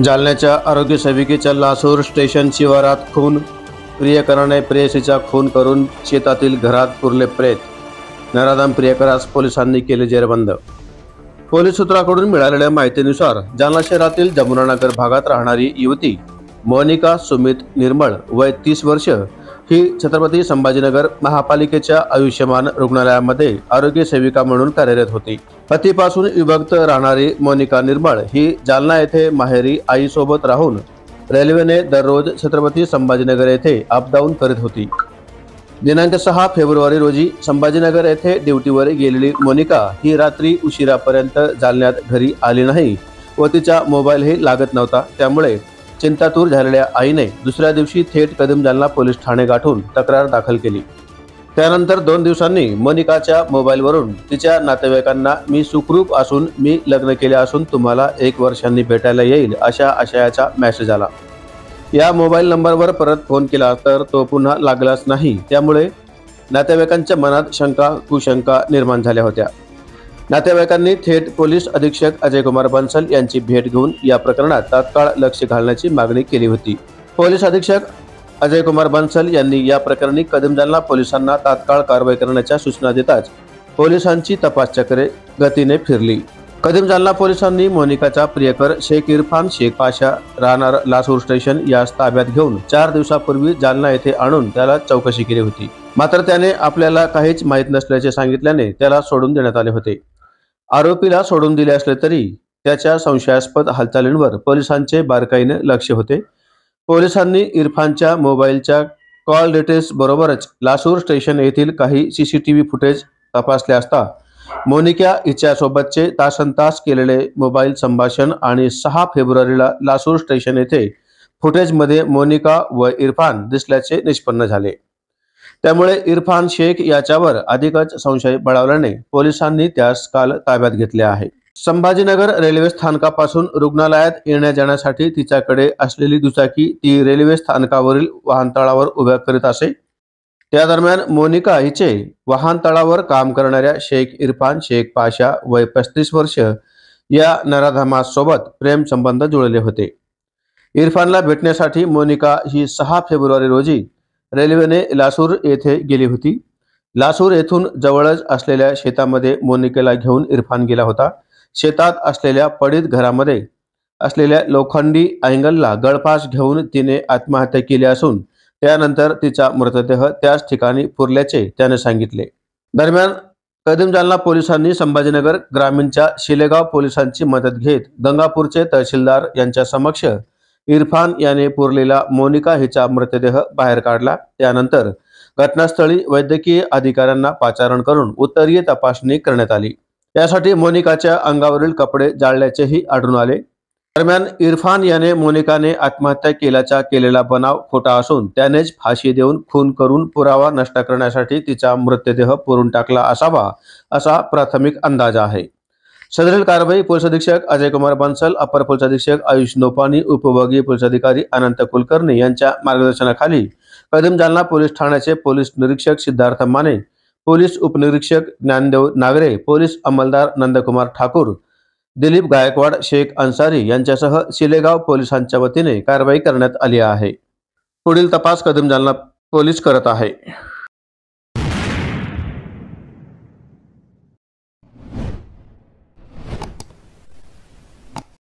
जालन्याच्या आरोग्य सेविकेच्या लासूर स्टेशन शिवारात खून, प्रियकराने प्रेयसीचा खून करून शेतातील घरात पुरले प्रेत, नराधम प्रियकरास पोलिसांनी केले जेरबंद। पोलीस सूत्रांकडून मिळालेल्या माहितीनुसार जालना शहरातील जमुनानगर भागात राहणारी युवती मोनिका सुमित निर्मळ वय 30 वर्ष ही छत्रपती संभाजीनगर महापालिकेच्या आयुष्यमान रुग्णालयामध्ये आरोग्य सेविका म्हणून कार्यरत होती। पतीपासून विभक्त राहणारी मोनिका निर्मळ ही जालना येथे माहेरी आईसोबत राहून रेल्वेने दररोज छत्रपती संभाजीनगर येथे अपडाऊन करीत होती। दिनांक 6 फेब्रुवारी रोजी संभाजीनगर येथे ड्युटीवर गेलेली मोनिका ही रात्री उशिरापर्यंत जालन्यात घरी आली नाही व तिचा मोबाईलही लागत नव्हता। त्यामुळे चिंतातूर झालेल्या आईने दुसऱ्या दिवशी थेट कदम जालना पोलीस ठाणे गाठून तक्रार दाखल केली। त्यानंतर 2 दिवसांनी मोनिकाच्या मोबाईलवरून तिच्या नातेवाईकांना मी सुखरूप असून मी लग्न केले असून तुम्हाला 1 वर्षांनी भेटायला येईल अशा आशयाचा मेसेज आला। या मोबाईल नंबरवर परत फोन केला तर तो पुन्हा लागलाच नाही। त्यामुळे नातेवाईकांच्या मनात शंका कुशंका निर्माण झाल्या होत्या। नातेवाईकांनी थेट पोलीस अधीक्षक अजय कुमार बन्सल यांची भेट घेऊन या प्रकरणात तात्काळ लक्ष घालण्याची मागणी केली होती। पोलीस अधीक्षक अजय कुमार बन्सल यांनी या प्रकरणी कदम जालना पोलिसांना तात्काळ कारवाई करण्याच्या सूचना देताच पोलिसांची तपास चक्रे गतीने फिरली। कदम जालना पोलिसांनी मोनिकाचा प्रियकर शेख इरफान शेख पाशा राहणार लासूर स्टेशन यास ताब्यात घेऊन 4 दिवसापूर्वी जालना येथे आणून त्याला चौकशी केली होती। मात्र त्याने आपल्याला काहीच माहीत नसल्याचे सांगितल्याने त्याला सोडून देण्यात आले होते। आरोपीला सोडून दिले असले तरी त्याच्या संशयास्पद हालचालींवर पोलिसांचे बारकाईने लक्ष होते। पोलिसांनी इरफानच्या मोबाईलच्या कॉल डिटेल्स बरोबरच लासूर स्टेशन येथील काही सीसीटीव्ही फुटेज तपासले असता मोनिका हिच्यासोबतचे तासनतास केलेले मोबाईल संभाषण आणि 6 फेब्रुवारीला लासूर स्टेशन येथे फुटेजमध्ये मोनिका व इरफान दिसल्याचे निष्पन्न झाले। त्यामुळे इरफान शेख याच्यावर अधिकच संशय बळावल्याने पोलिसांनी त्यास काल ताब्यात घेतले आहे। संभाजीनगर रेल्वे स्थानकापासून रुग्णालयात येण्या जाण्यासाठी तिच्याकडे असलेली दुचाकी ती रेल्वे स्थानकावरील वाहनतळावर उभ्या करीत असे। त्या दरम्यान मोनिका हिचे वाहनतळावर काम करणाऱ्या शेख इरफान शेख पाशा वय 35 वर्ष या नराधमासोबत प्रेम संबंध जुळले होते। इरफानला भेटण्यासाठी मोनिका ही 6 फेब्रुवारी रोजी रेल्वेने लासूर येथे गेली होती। लासूर येथून जवळच असलेल्या शेतामध्ये मोनिकेला घेऊन इरफान गेला होता। शेतात असलेल्या पडीत घरामध्ये असलेल्या लोखंडी अँगलला गळफास घेऊन तिने आत्महत्या केली असून त्यानंतर तिचा मृतदेह त्याच ठिकाणी पुरल्याचे त्याने सांगितले। दरम्यान कदम जालना पोलिसांनी संभाजीनगर ग्रामीणच्या शिलेगाव पोलिसांची मदत घेत गंगापूरचे तहसीलदार यांच्या समक्ष इरफान याने पुरलेला मोनिका हिचा मृतदेह बाहेर काढला। त्यानंतर घटनास्थळी वैद्यकीय अधिकाऱ्यांना पाचारण करून उत्तरीय तपासणी करण्यात आली। यासाठी मोनिकाच्या अंगावरील कपडे जाळल्याचेही आढळून आले। दरम्यान इरफान याने मोनिकाने आत्महत्या केल्याचा केलेला बनाव खोटा असून त्यानेच फाशी देऊन खून करून पुरावा नष्ट करण्यासाठी तिचा मृतदेह पुरून टाकला असावा असा प्राथमिक अंदाज आहे। सदरील कारवाई पोलीस अधीक्षक अजय कुमार बन्सल, अपर पोलीस अधीक्षक आयुष नोपानी, उपविभागीय पोलीस अधिकारी अनंत कुलकर्णी यांच्या मार्गदर्शनाखाली कदम जालना पोलीस ठाण्याचे पोलीस निरीक्षक सिद्धार्थ माने, पोलीस उपनिरीक्षक ज्ञानदेव नागरे, पोलीस अंमलदार नंदकुमार ठाकूर, दिलीप गायकवाड, शेख अन्सारी यांच्यासह शिलेगाव पोलिसांच्या वतीने कारवाई करण्यात आली आहे। पुढील तपास कदम जालना पोलीस करत आहे।